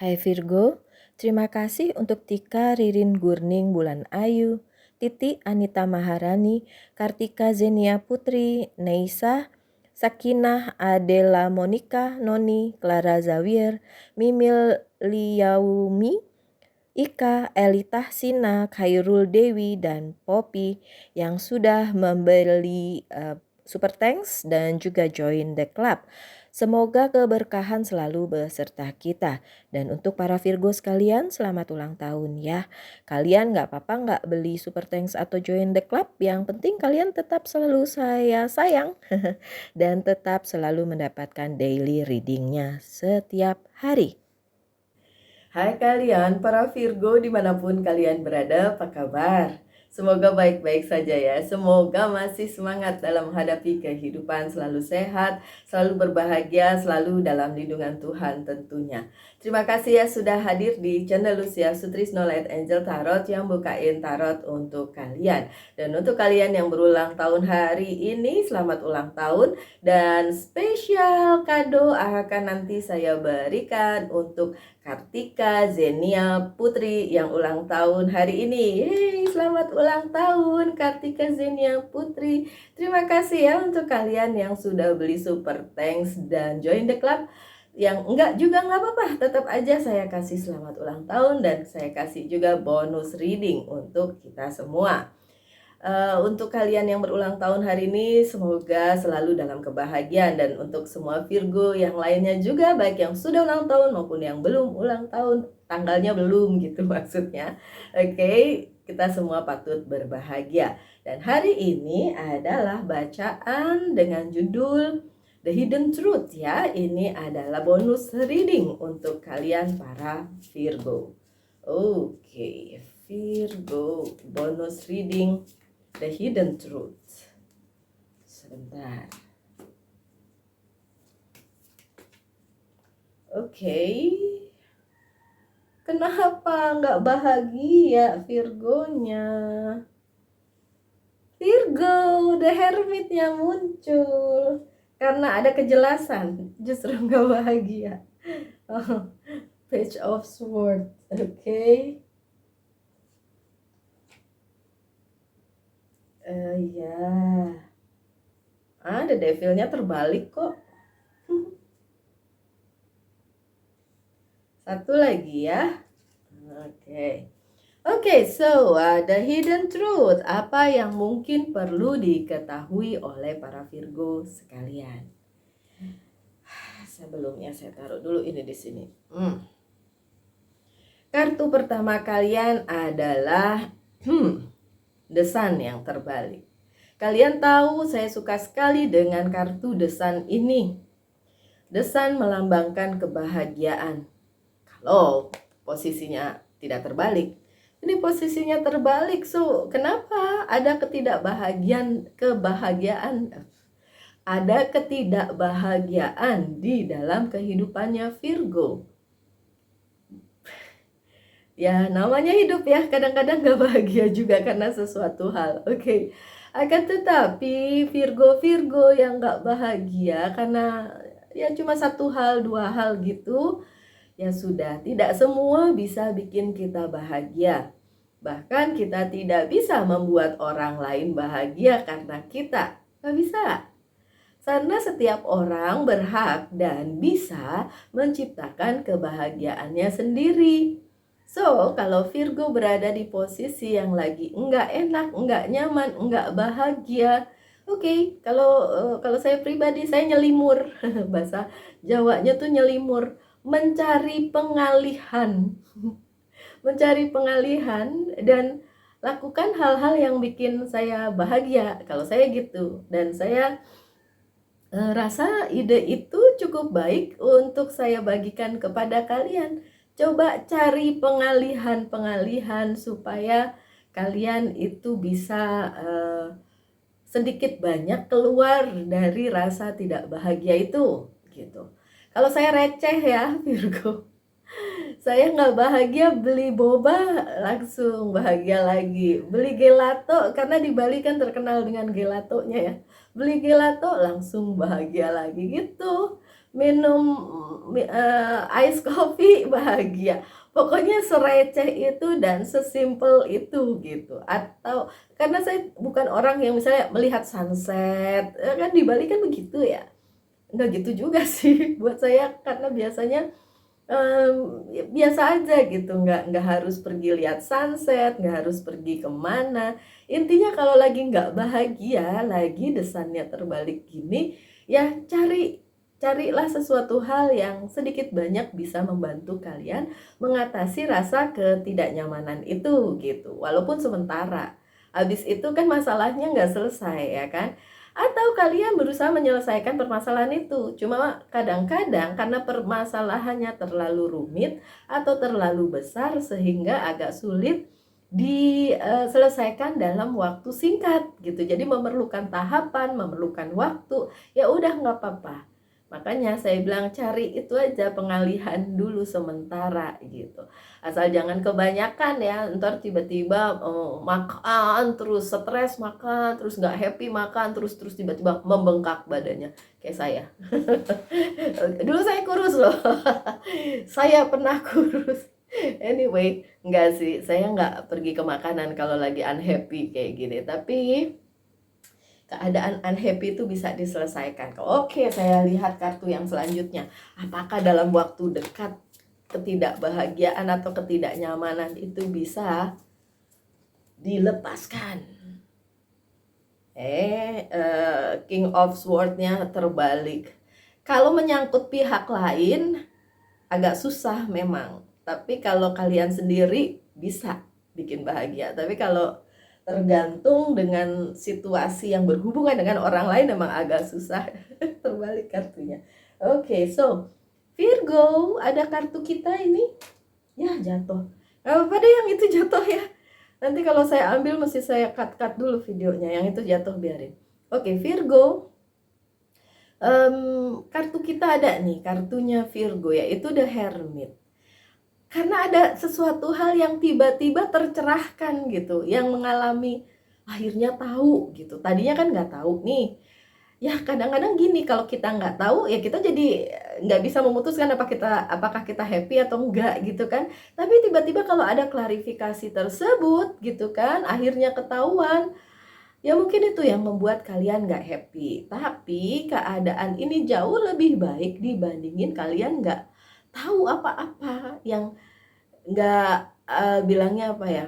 Hai Virgo, terima kasih untuk Tika Ririn Gurning Bulan Ayu, Titi Anita Maharani, Kartika Zenia Putri, Neisa, Sakinah Adela Monica, Noni, Clara Zawier, Mimil Liaumi, Ika, Elita Sina, Khairul Dewi, dan Poppy yang sudah membeli Super Thanks dan juga join the club. Semoga keberkahan selalu beserta kita. Dan untuk para Virgo sekalian, selamat ulang tahun ya. Kalian gak apa-apa gak beli Super Thanks atau join the club. Yang penting kalian tetap selalu saya sayang. Dan tetap selalu mendapatkan daily readingnya setiap hari. Hai kalian para Virgo dimanapun kalian berada, apa kabar? Semoga baik-baik saja ya. Semoga masih semangat dalam menghadapi kehidupan, selalu sehat, selalu berbahagia, selalu dalam lindungan Tuhan tentunya. Terima kasih ya sudah hadir di channel Lucia Sutrisno Light Angel Tarot yang bukain tarot untuk kalian. Dan untuk kalian yang berulang tahun hari ini, selamat ulang tahun. Dan spesial kado akan nanti saya berikan untuk Kartika Zenia Putri yang ulang tahun hari ini. Yeay, selamat ulang tahun Kartika Zenia Putri. Terima kasih ya untuk kalian yang sudah beli Super Thanks dan join the club. Yang enggak juga enggak apa-apa, tetap aja saya kasih selamat ulang tahun dan saya kasih juga bonus reading untuk kita semua. Untuk kalian yang berulang tahun hari ini, semoga selalu dalam kebahagiaan. Dan untuk semua Virgo yang lainnya juga, baik yang sudah ulang tahun maupun yang belum ulang tahun, tanggalnya belum gitu maksudnya. Oke, kita semua patut berbahagia. Dan hari ini adalah bacaan dengan judul The Hidden Truth ya. Ini adalah bonus reading untuk kalian para Virgo. Oke, Virgo bonus reading The Hidden Truth. Sebentar. Oke. Kenapa nggak bahagia Virgonya? Virgo, The Hermit-nya muncul. Karena ada kejelasan, justru nggak bahagia. Oh, Page of Swords. Oke. Ya, ada devilnya terbalik kok. Satu lagi ya. Oke, so the hidden truth. Apa yang mungkin perlu diketahui oleh para Virgo sekalian? Sebelumnya saya taruh dulu ini di sini. Kartu pertama kalian adalah The Sun yang terbalik. Kalian tahu saya suka sekali dengan kartu The Sun ini. The Sun melambangkan kebahagiaan. Kalau posisinya tidak terbalik, ini posisinya terbalik. So, kenapa ada ada ketidakbahagiaan di dalam kehidupannya Virgo? Ya, namanya hidup ya, kadang-kadang gak bahagia juga karena sesuatu hal. Oke. Akan tetapi Virgo yang gak bahagia karena ya cuma satu hal, dua hal gitu, ya sudah, tidak semua bisa bikin kita bahagia. Bahkan kita tidak bisa membuat orang lain bahagia karena kita gak bisa. Karena setiap orang berhak dan bisa menciptakan kebahagiaannya sendiri. So, kalau Virgo berada di posisi yang lagi enggak enak, enggak nyaman, enggak bahagia, oke, kalau saya pribadi saya nyelimur. Bahasa Jawanya tuh nyelimur, mencari pengalihan. Mencari pengalihan dan lakukan hal-hal yang bikin saya bahagia. Kalau saya gitu, dan saya rasa ide itu cukup baik untuk saya bagikan kepada kalian. Coba cari pengalihan supaya kalian itu bisa sedikit banyak keluar dari rasa tidak bahagia itu gitu. Kalau saya receh ya Virgo, saya nggak bahagia beli boba langsung bahagia lagi. Beli gelato, karena di Bali kan terkenal dengan gelatonya ya. Beli gelato langsung bahagia lagi gitu. minum ice coffee bahagia. Pokoknya sereceh itu dan sesimpel itu gitu. Atau karena saya bukan orang yang misalnya melihat sunset, kan di Bali kan begitu ya. Enggak gitu juga sih buat saya, karena biasanya biasa aja gitu, nggak harus pergi lihat sunset, nggak harus pergi kemana. Intinya kalau lagi nggak bahagia, lagi desannya terbalik gini, ya carilah sesuatu hal yang sedikit banyak bisa membantu kalian mengatasi rasa ketidaknyamanan itu gitu, walaupun sementara. Habis itu kan masalahnya nggak selesai ya kan? Atau kalian berusaha menyelesaikan permasalahan itu. Cuma kadang-kadang karena permasalahannya terlalu rumit atau terlalu besar sehingga agak sulit diselesaikan dalam waktu singkat gitu. Jadi memerlukan tahapan, memerlukan waktu. Ya udah nggak apa-apa. Makanya saya bilang cari itu aja pengalihan dulu sementara gitu. Asal jangan kebanyakan ya, ntar tiba-tiba makan terus, stres makan terus, nggak happy makan terus, tiba-tiba membengkak badannya kayak saya. Dulu saya kurus loh. Saya pernah kurus. Anyway, enggak sih, saya nggak pergi ke makanan kalau lagi unhappy kayak gini. Tapi keadaan unhappy itu bisa diselesaikan. Oke, saya lihat kartu yang selanjutnya. Apakah dalam waktu dekat ketidakbahagiaan atau ketidaknyamanan itu bisa dilepaskan? King of Sword-nya terbalik. Kalau menyangkut pihak lain agak susah memang. Tapi kalau kalian sendiri bisa bikin bahagia. Tapi kalau tergantung dengan situasi yang berhubungan dengan orang lain memang agak susah. Terbalik kartunya. Oke, so Virgo, ada kartu kita ini. Ya, jatuh. Gak apa-apa deh yang itu jatuh ya. Nanti kalau saya ambil mesti saya cut dulu videonya. Yang itu jatuh biarin. Oke, Virgo. Kartu kita ada nih, kartunya Virgo yaitu The Hermit. Karena ada sesuatu hal yang tiba-tiba tercerahkan gitu, yang mengalami akhirnya tahu gitu. Tadinya kan nggak tahu nih. Ya kadang-kadang gini, kalau kita nggak tahu ya kita jadi nggak bisa memutuskan apakah kita happy atau enggak gitu kan. Tapi tiba-tiba kalau ada klarifikasi tersebut gitu kan, akhirnya ketahuan. Ya mungkin itu yang membuat kalian nggak happy. Tapi keadaan ini jauh lebih baik dibandingin kalian nggak tahu apa-apa, yang nggak bilangnya apa ya,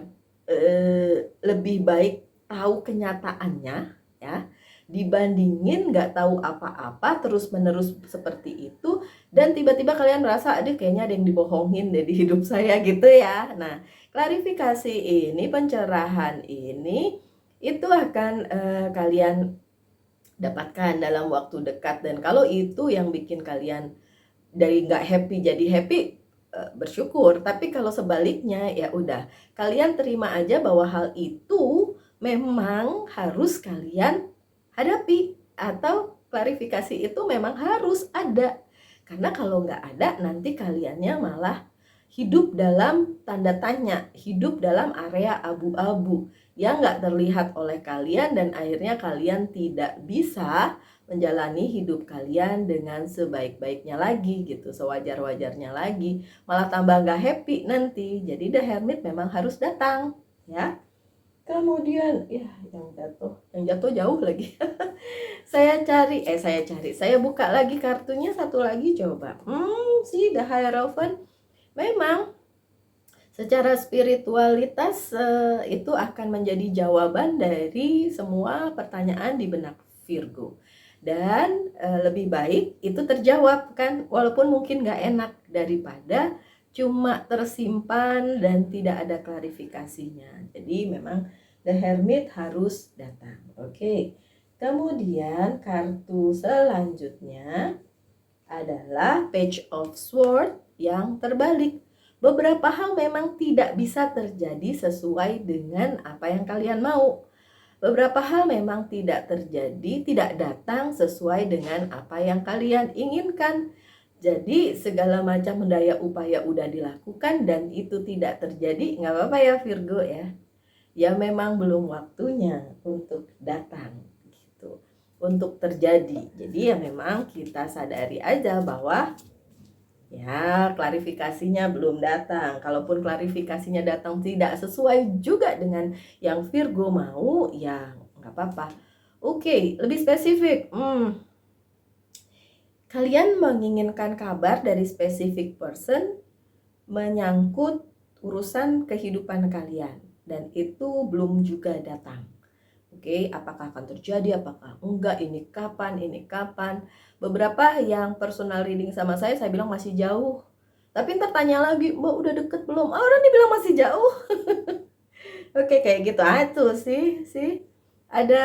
lebih baik tahu kenyataannya ya, dibandingin nggak tahu apa-apa terus-menerus seperti itu dan tiba-tiba kalian merasa aduh kayaknya ada yang dibohongin deh di hidup saya gitu ya. Nah, klarifikasi ini, pencerahan ini itu akan kalian dapatkan dalam waktu dekat, dan kalau itu yang bikin kalian dari nggak happy jadi happy, bersyukur. Tapi kalau sebaliknya ya udah, kalian terima aja bahwa hal itu memang harus kalian hadapi, atau klarifikasi itu memang harus ada. Karena kalau nggak ada nanti kaliannya malah hidup dalam tanda tanya, hidup dalam area abu-abu yang nggak terlihat oleh kalian, dan akhirnya kalian tidak bisa menjalani hidup kalian dengan sebaik-baiknya lagi gitu, sewajar-wajarnya lagi, malah tambah nggak happy nanti. Jadi The Hermit memang harus datang ya. Kemudian ya yang jatuh jauh lagi. Saya buka lagi kartunya satu lagi coba. Si The Hierophant memang secara spiritualitas itu akan menjadi jawaban dari semua pertanyaan di benak Virgo. Dan lebih baik itu terjawab kan, walaupun mungkin gak enak, daripada cuma tersimpan dan tidak ada klarifikasinya. Jadi memang The Hermit harus datang. Oke. Kemudian kartu selanjutnya adalah Page of Swords yang terbalik. Beberapa hal memang tidak bisa terjadi sesuai dengan apa yang kalian mau. Beberapa hal memang tidak terjadi, tidak datang sesuai dengan apa yang kalian inginkan. Jadi segala macam daya upaya udah dilakukan dan itu tidak terjadi, nggak apa-apa ya Virgo ya. Ya memang belum waktunya untuk datang gitu. untuk terjadi. Jadi ya memang kita sadari aja bahwa ya klarifikasinya belum datang. Kalaupun klarifikasinya datang tidak sesuai juga dengan yang Virgo mau, ya nggak apa-apa. Oke, lebih spesifik. Kalian menginginkan kabar dari specific person menyangkut urusan kehidupan kalian, dan itu belum juga datang. Oke, apakah akan terjadi, apakah enggak, ini kapan. Beberapa yang personal reading sama saya bilang masih jauh. Tapi ntar tanya lagi, Mbak udah deket belum? Orang dibilang masih jauh. Oke, kayak gitu. Tuh sih. Ada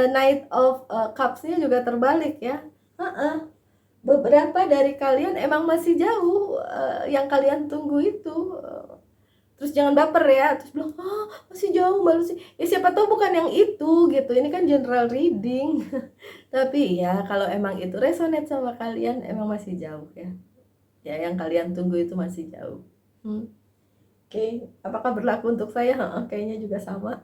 Knight of Cups-nya juga terbalik ya. Beberapa dari kalian emang masih jauh yang kalian tunggu itu. Terus jangan baper ya, terus bilang masih jauh Mbak Lucy. Ya siapa tahu bukan yang itu gitu, ini kan general reading. Tapi ya kalau emang itu resonate sama kalian, emang masih jauh ya. Ya yang kalian tunggu itu masih jauh. Oke, apakah berlaku untuk saya? Kayaknya juga sama.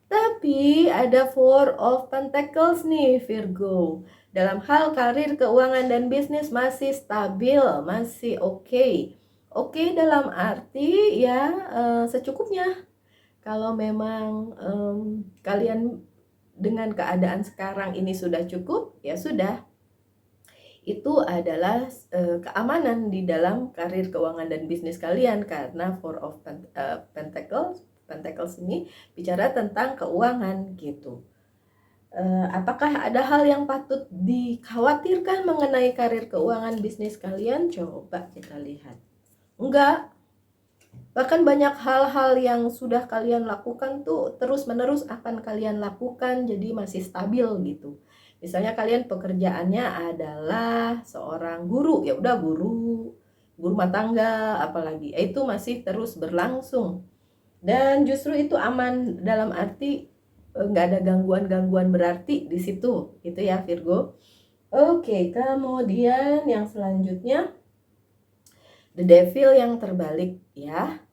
Tapi ada Four of Pentacles nih Virgo. Dalam hal karir, keuangan, dan bisnis masih stabil, masih oke. Oke dalam arti ya secukupnya. Kalau memang kalian dengan keadaan sekarang ini sudah cukup, ya sudah. Itu adalah keamanan di dalam karir, keuangan, dan bisnis kalian. Karena Four of Pentacles ini bicara tentang keuangan gitu. Apakah ada hal yang patut dikhawatirkan mengenai karir, keuangan, bisnis kalian? Coba kita lihat. Enggak. Bahkan banyak hal-hal yang sudah kalian lakukan tuh terus-menerus akan kalian lakukan, jadi masih stabil gitu. Misalnya kalian pekerjaannya adalah seorang guru, ya udah guru rumah tangga apalagi, itu masih terus berlangsung. Dan justru itu aman dalam arti nggak ada gangguan-gangguan berarti di situ, gitu ya Virgo. Oke, kemudian yang selanjutnya The Devil yang terbalik ya.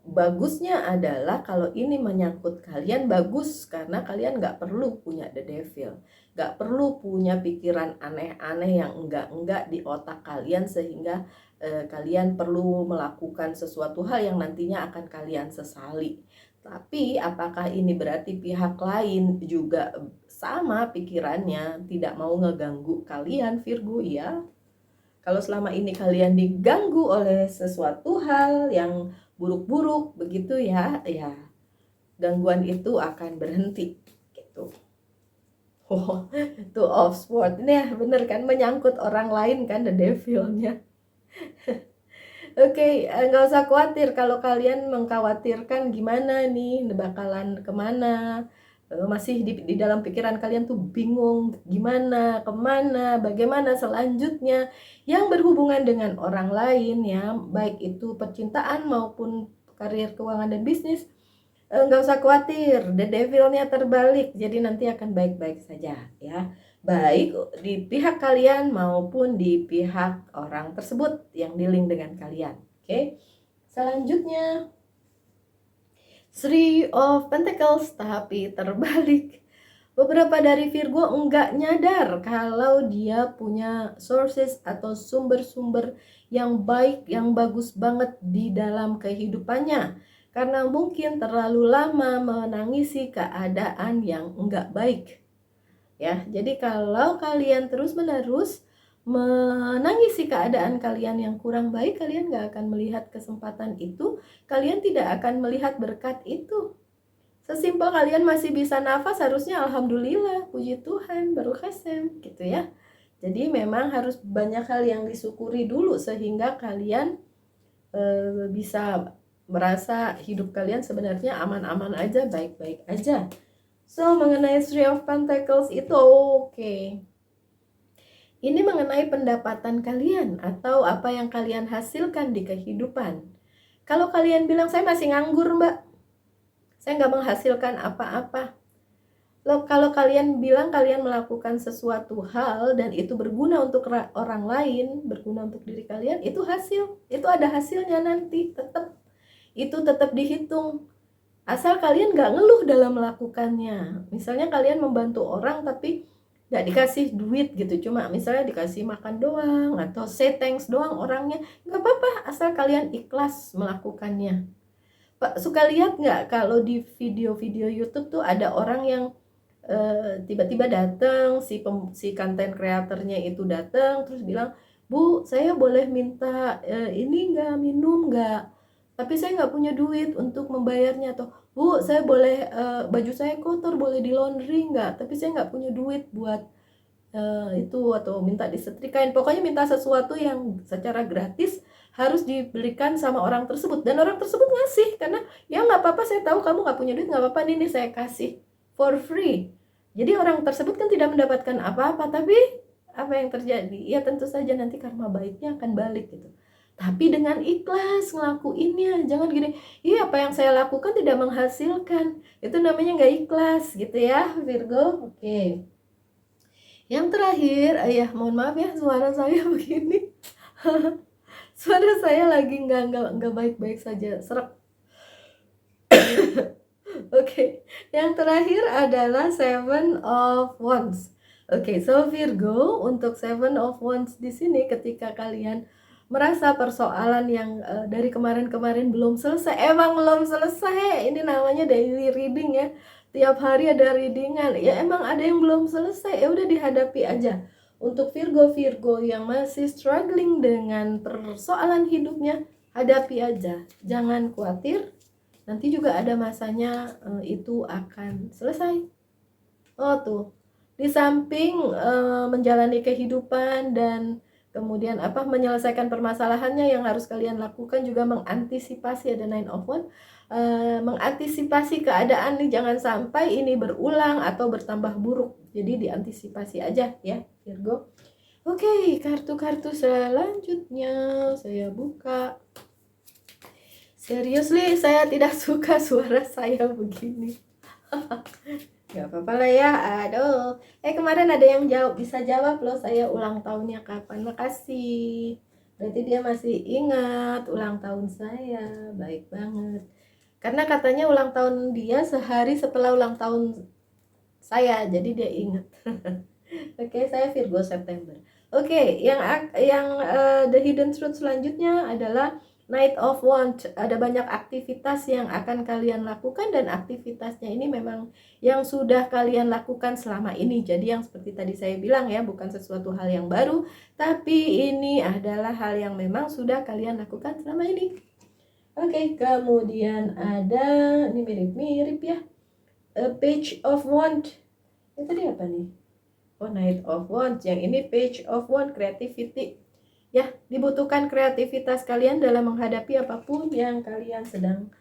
Bagusnya adalah kalau ini menyangkut kalian, bagus karena kalian nggak perlu punya The Devil, nggak perlu punya pikiran aneh-aneh yang enggak di otak kalian sehingga kalian perlu melakukan sesuatu hal yang nantinya akan kalian sesali. Tapi apakah ini berarti pihak lain juga sama pikirannya, tidak mau ngeganggu kalian Virgo? Ya, kalau selama ini kalian diganggu oleh sesuatu hal yang buruk-buruk begitu ya gangguan itu akan berhenti gitu. Two of Swords ini ya bener kan, menyangkut orang lain kan The Devil-nya. Oke, nggak usah khawatir kalau kalian mengkhawatirkan gimana nih bakalan kemana. Masih di dalam pikiran kalian tuh bingung gimana, kemana, bagaimana selanjutnya yang berhubungan dengan orang lain ya, baik itu percintaan maupun karir, keuangan, dan bisnis. Nggak usah khawatir, The Devil-nya terbalik, jadi nanti akan baik-baik saja ya, baik di pihak kalian maupun di pihak orang tersebut yang dealing dengan kalian. Oke, selanjutnya Three of Pentacles tapi terbalik. Beberapa dari Virgo enggak nyadar kalau dia punya sources atau sumber-sumber yang baik, yang bagus banget di dalam kehidupannya, karena mungkin terlalu lama menangisi keadaan yang enggak baik ya. Jadi kalau kalian terus-menerus menangisi keadaan kalian yang kurang baik, kalian gak akan melihat kesempatan itu, kalian tidak akan melihat berkat itu. Sesimpel kalian masih bisa nafas, harusnya alhamdulillah, puji Tuhan, baru Hashem gitu ya. Jadi memang harus banyak hal yang disyukuri dulu sehingga kalian bisa merasa hidup kalian sebenarnya aman-aman aja, baik-baik aja. So mengenai Three of Pentacles itu oke. Ini mengenai pendapatan kalian atau apa yang kalian hasilkan di kehidupan. Kalau kalian bilang saya masih nganggur Mbak, saya nggak menghasilkan apa-apa. Loh, kalau kalian bilang kalian melakukan sesuatu hal dan itu berguna untuk orang lain, berguna untuk diri kalian, itu hasil, itu ada hasilnya nanti tetap. Itu tetap dihitung. Asal kalian nggak ngeluh dalam melakukannya. Misalnya kalian membantu orang tapi nggak dikasih duit gitu, cuma misalnya dikasih makan doang atau say thanks doang orangnya, nggak apa-apa asal kalian ikhlas melakukannya. Pak, suka lihat nggak kalau di video-video YouTube tuh ada orang yang tiba-tiba datang, si content creatornya itu datang terus bilang, "Bu, saya boleh minta ini nggak, minum nggak? Tapi saya nggak punya duit untuk membayarnya." Atau, "Bu, saya boleh baju saya kotor boleh di laundry nggak? Tapi saya nggak punya duit buat itu," atau minta disetrikain. Pokoknya minta sesuatu yang secara gratis harus diberikan sama orang tersebut, dan orang tersebut ngasih karena ya nggak apa-apa, saya tahu kamu nggak punya duit, nggak apa-apa, nih saya kasih for free. Jadi orang tersebut kan tidak mendapatkan apa-apa, tapi apa yang terjadi? Ya tentu saja nanti karma baiknya akan balik gitu. Tapi dengan ikhlas ngelakuinnya, jangan gini, iya apa yang saya lakukan tidak menghasilkan. Itu namanya nggak ikhlas gitu ya, Virgo. Oke. Yang terakhir, ayah mohon maaf ya suara saya begini. Suara saya lagi nggak baik-baik saja, serak. Oke, yang terakhir adalah Seven of Wands. Oke, so Virgo, untuk Seven of Wands di sini ketika kalian merasa persoalan yang dari kemarin-kemarin belum selesai, emang belum selesai. Ini namanya daily reading ya. Tiap hari ada readingan. Ya emang ada yang belum selesai, ya udah dihadapi aja. Untuk Virgo yang masih struggling dengan persoalan hidupnya, hadapi aja. Jangan khawatir. Nanti juga ada masanya itu akan selesai. Oh tuh, di samping menjalani kehidupan dan kemudian menyelesaikan permasalahannya, yang harus kalian lakukan juga mengantisipasi, ada Nine of Wands, mengantisipasi keadaan nih, jangan sampai ini berulang atau bertambah buruk. Jadi diantisipasi aja ya Virgo. Oke, kartu-kartu selanjutnya saya buka. Seriously, saya tidak suka suara saya begini. Gak apa-apa lah ya. Aduh. Kemarin ada yang bisa jawab loh, saya ulang tahunnya kapan. Makasih. Berarti dia masih ingat ulang tahun saya. Baik banget. Karena katanya ulang tahun dia sehari setelah ulang tahun saya, jadi dia ingat. Oke, saya Virgo September. Oke, yang the hidden truth selanjutnya adalah Knight of Wands. Ada banyak aktivitas yang akan kalian lakukan, dan aktivitasnya ini memang yang sudah kalian lakukan selama ini. Jadi yang seperti tadi saya bilang ya, bukan sesuatu hal yang baru, tapi ini adalah hal yang memang sudah kalian lakukan selama ini. Oke, kemudian ada, ini mirip-mirip ya, Page of Wands. Itu tadi apa nih? Oh, Knight of Wands. Yang ini Page of Wands, creativity. Ya, dibutuhkan kreativitas kalian dalam menghadapi apapun yang kalian sedang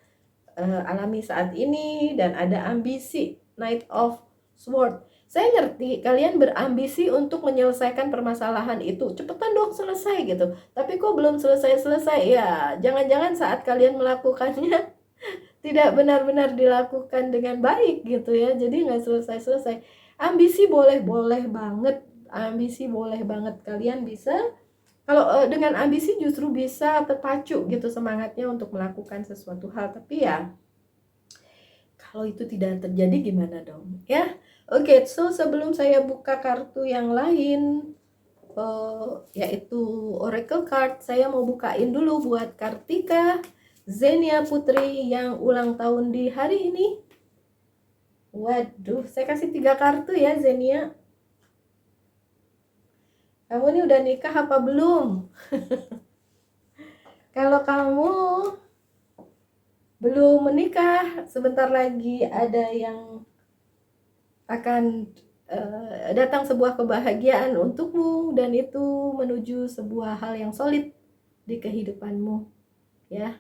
alami saat ini, dan ada ambisi, Knight of Swords. Saya ngerti kalian berambisi untuk menyelesaikan permasalahan itu, cepetan dong selesai gitu. Tapi kok belum selesai-selesai ya? Jangan-jangan saat kalian melakukannya tidak benar-benar dilakukan dengan baik gitu ya, jadi nggak selesai-selesai. Ambisi boleh-boleh banget, ambisi boleh banget, kalian bisa. Kalau dengan ambisi justru bisa terpacu gitu semangatnya untuk melakukan sesuatu hal. Tapi ya kalau itu tidak terjadi gimana dong ya. Oke, so sebelum saya buka kartu yang lain, yaitu Oracle Card, saya mau bukain dulu buat Kartika Zenia Putri yang ulang tahun di hari ini. Waduh, saya kasih 3 kartu ya Zenia. Kamu ini udah nikah apa belum? Kalau kamu belum menikah, sebentar lagi ada yang akan datang sebuah kebahagiaan untukmu, dan itu menuju sebuah hal yang solid di kehidupanmu ya.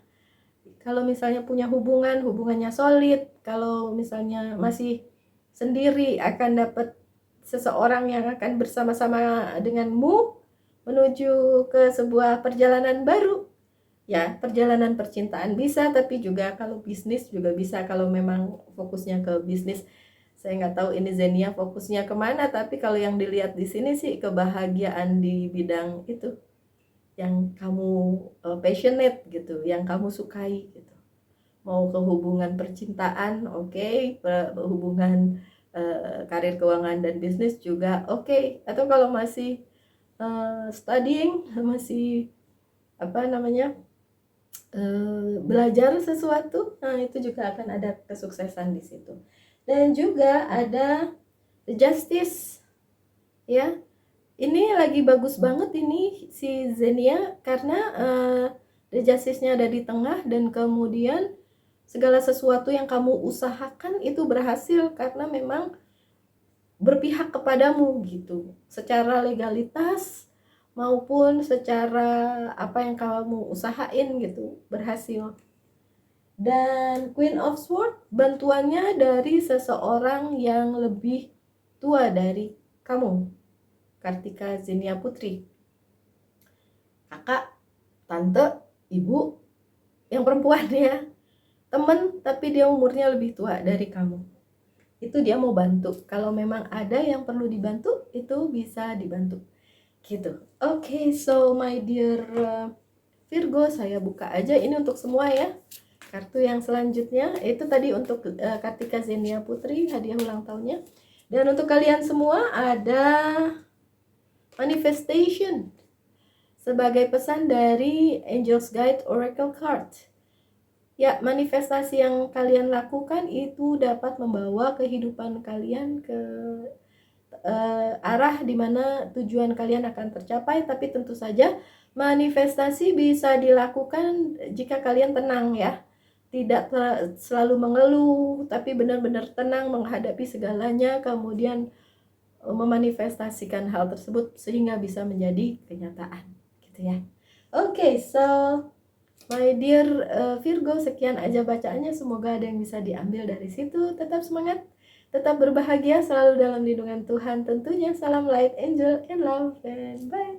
Kalau misalnya punya hubungan, hubungannya solid. Kalau misalnya masih sendiri, akan dapat seseorang yang akan bersama-sama denganmu menuju ke sebuah perjalanan baru ya. Perjalanan percintaan bisa, tapi juga kalau bisnis juga bisa, kalau memang fokusnya ke bisnis. Saya nggak tahu ini Zenia fokusnya kemana, tapi kalau yang dilihat di sini sih kebahagiaan di bidang itu yang kamu passionate gitu, yang kamu sukai gitu. mau ke hubungan percintaan, oke, hubungan karir keuangan dan bisnis juga oke. Atau kalau masih studying, masih apa namanya, belajar sesuatu, nah itu juga akan ada kesuksesan di situ. Dan juga ada the justice, ya. Ini lagi bagus banget ini si Zenia karena the justice-nya ada di tengah, dan kemudian segala sesuatu yang kamu usahakan itu berhasil karena memang berpihak kepadamu gitu, secara legalitas maupun secara apa yang kamu usahain gitu berhasil. Dan Queen of Swords, bantuannya dari seseorang yang lebih tua dari kamu, Kartika Zenia Putri, kakak, tante, ibu, yang perempuan ya, temen tapi dia umurnya lebih tua dari kamu. Itu dia mau bantu. Kalau memang ada yang perlu dibantu, itu bisa dibantu gitu. Oke, so my dear Virgo, saya buka aja ini untuk semua ya. Kartu yang selanjutnya itu tadi untuk Kartika Zenia Putri, hadiah ulang tahunnya. Dan untuk kalian semua ada manifestation sebagai pesan dari Angel's Guide Oracle Card. Ya, manifestasi yang kalian lakukan itu dapat membawa kehidupan kalian ke arah dimana tujuan kalian akan tercapai. Tapi tentu saja manifestasi bisa dilakukan jika kalian tenang ya, tidak selalu mengeluh, tapi benar-benar tenang menghadapi segalanya, kemudian memanifestasikan hal tersebut sehingga bisa menjadi kenyataan gitu ya. Oke, so my dear Virgo, sekian aja bacaannya, semoga ada yang bisa diambil dari situ. Tetap semangat, tetap berbahagia, selalu dalam lindungan Tuhan tentunya. Salam light, angel, and love, and bye.